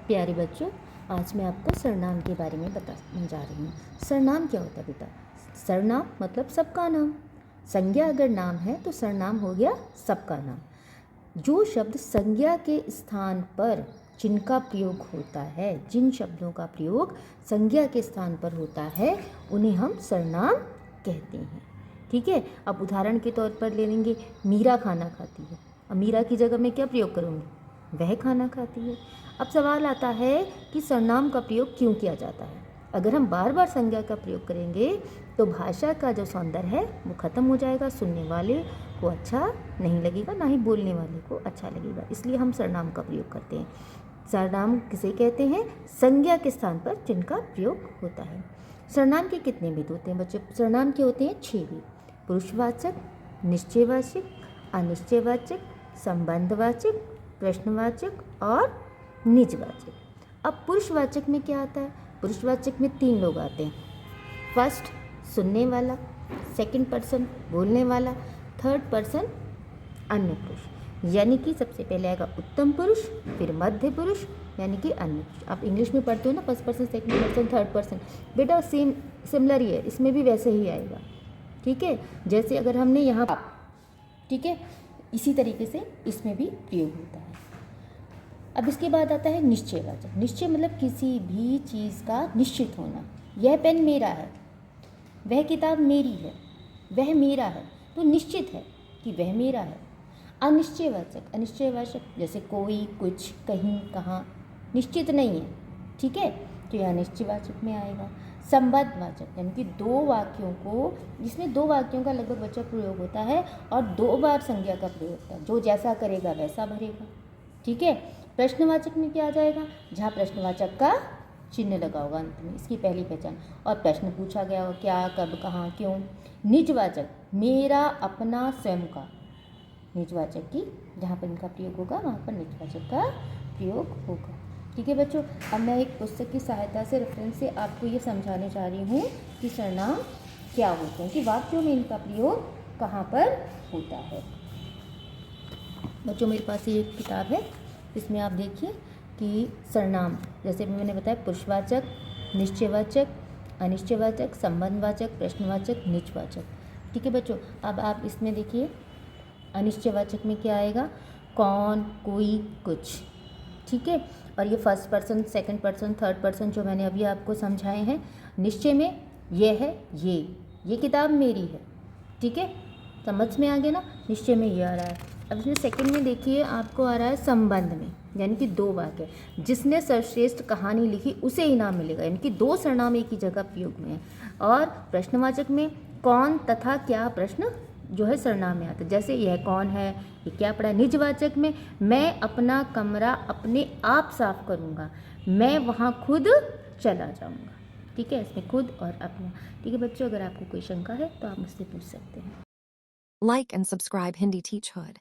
प्यारे बच्चों, आज मैं आपको सरनाम के बारे में बताने जा रही हूँ। सरनाम क्या होता है बेटा? सरनाम मतलब सबका नाम। संज्ञा अगर नाम है तो सरनाम हो गया सबका नाम। जो शब्द संज्ञा के स्थान पर जिनका प्रयोग होता है, जिन शब्दों का प्रयोग संज्ञा के स्थान पर होता है, उन्हें हम सरनाम कहते हैं। ठीक है, अब उदाहरण के तौर पर ले लेंगे, मीरा खाना खाती है। अब मीरा की जगह मैं क्या प्रयोग करूँगी? वह खाना खाती है। अब सवाल आता है कि सरनाम का प्रयोग क्यों किया जाता है? अगर हम बार बार संज्ञा का प्रयोग करेंगे तो भाषा का जो सौंदर्य है वो खत्म हो जाएगा, सुनने वाले को अच्छा नहीं लगेगा, ना ही बोलने वाले को अच्छा लगेगा। इसलिए हम सरनाम का प्रयोग करते हैं। सरनाम किसे कहते हैं? संज्ञा के स्थान पर जिनका प्रयोग होता है। सरनाम के कितने भेद होते हैं बच्चों? सरनाम के होते हैं 6 भेद। पुरुषवाचक, निश्चयवाचक, अनिश्चयवाचक, संबंधवाचक, प्रश्नवाचक और निजवाचक। अब पुरुषवाचक में क्या आता है? पुरुषवाचक में 3 लोग आते हैं। फर्स्ट सुनने वाला, सेकंड पर्सन बोलने वाला, थर्ड पर्सन अन्य पुरुष। यानी कि सबसे पहले आएगा उत्तम पुरुष, फिर मध्य पुरुष, यानी कि अन्य पुरुष। आप इंग्लिश में पढ़ते हो ना, first person, second person, third person, बेटा सिमिलर ही है, इसमें भी वैसे ही आएगा। ठीक है, जैसे अगर हमने यहाँ, ठीक है, इसी तरीके से इसमें भी प्रयोग होता है। अब इसके बाद आता है निश्चयवाचक। निश्चय मतलब किसी भी चीज़ का निश्चित होना। यह पेन मेरा है, वह किताब मेरी है, वह मेरा है, तो निश्चित है कि वह मेरा है। अनिश्चयवाचक, अनिश्चयवाचक जैसे कोई, कुछ, कहीं, कहाँ, निश्चित नहीं है। ठीक है, तो यह अनिश्चयवाचक में आएगा। संबंधवाचक यानी कि 2 वाक्यों को, जिसमें 2 वाक्यों का लगभग बच्चा प्रयोग होता है और 2 बार संज्ञा का प्रयोग होता है। जो जैसा करेगा वैसा भरेगा। ठीक है, प्रश्नवाचक में क्या आ जाएगा? जहाँ प्रश्नवाचक का चिन्ह लगा होगा अंत में, इसकी पहली पहचान, और प्रश्न पूछा गया हो, क्या, कब, कहाँ, क्यों। निजवाचक मेरा, अपना, स्वयं का। निजवाचक की जहाँ पर इनका प्रयोग होगा वहाँ पर निजवाचक का प्रयोग होगा। ठीक है बच्चों, अब मैं एक पुस्तक की सहायता से, रेफरेंस से आपको ये समझाने जा रही हूँ कि सरनाम क्या होते हैं, कि वाक्यों में इनका प्रयोग कहाँ पर होता है। बच्चों मेरे पास ये एक किताब है, इसमें आप देखिए कि सरनाम, जैसे मैंने बताया, पुरुषवाचक, निश्चयवाचक, अनिश्चयवाचक, संबंधवाचक, प्रश्नवाचक, निजवाचक। ठीक है बच्चों, अब आप इसमें देखिए अनिश्चयवाचक में क्या आएगा? कौन, कोई, कुछ। ठीक है, और ये first person, second person, third person जो मैंने अभी आपको समझाए हैं। निश्चय में ये है, ये किताब मेरी है। ठीक है, समझ में आ गया ना? निश्चय में ये आ रहा है। अब इसमें सेकंड में देखिए आपको आ रहा है संबंध में, यानी कि 2 वाक्य। जिसने सर्वश्रेष्ठ कहानी लिखी उसे इनाम मिलेगा, यानी कि 2 सरनाम एक ही जगह प्रयोग में है। और प्रश्नवाचक में कौन तथा क्या प्रश्न जो है सरनाम में आता है, जैसे यह कौन है, ये क्या पढ़ा। निजवाचक में मैं अपना कमरा अपने आप साफ करूँगा, मैं वहाँ खुद चला जाऊँगा। ठीक है, इसमें खुद और अपना। ठीक है बच्चों, अगर आपको कोई शंका है तो आप मुझसे पूछ सकते हैं। Like and subscribe Hindi Teach Hood.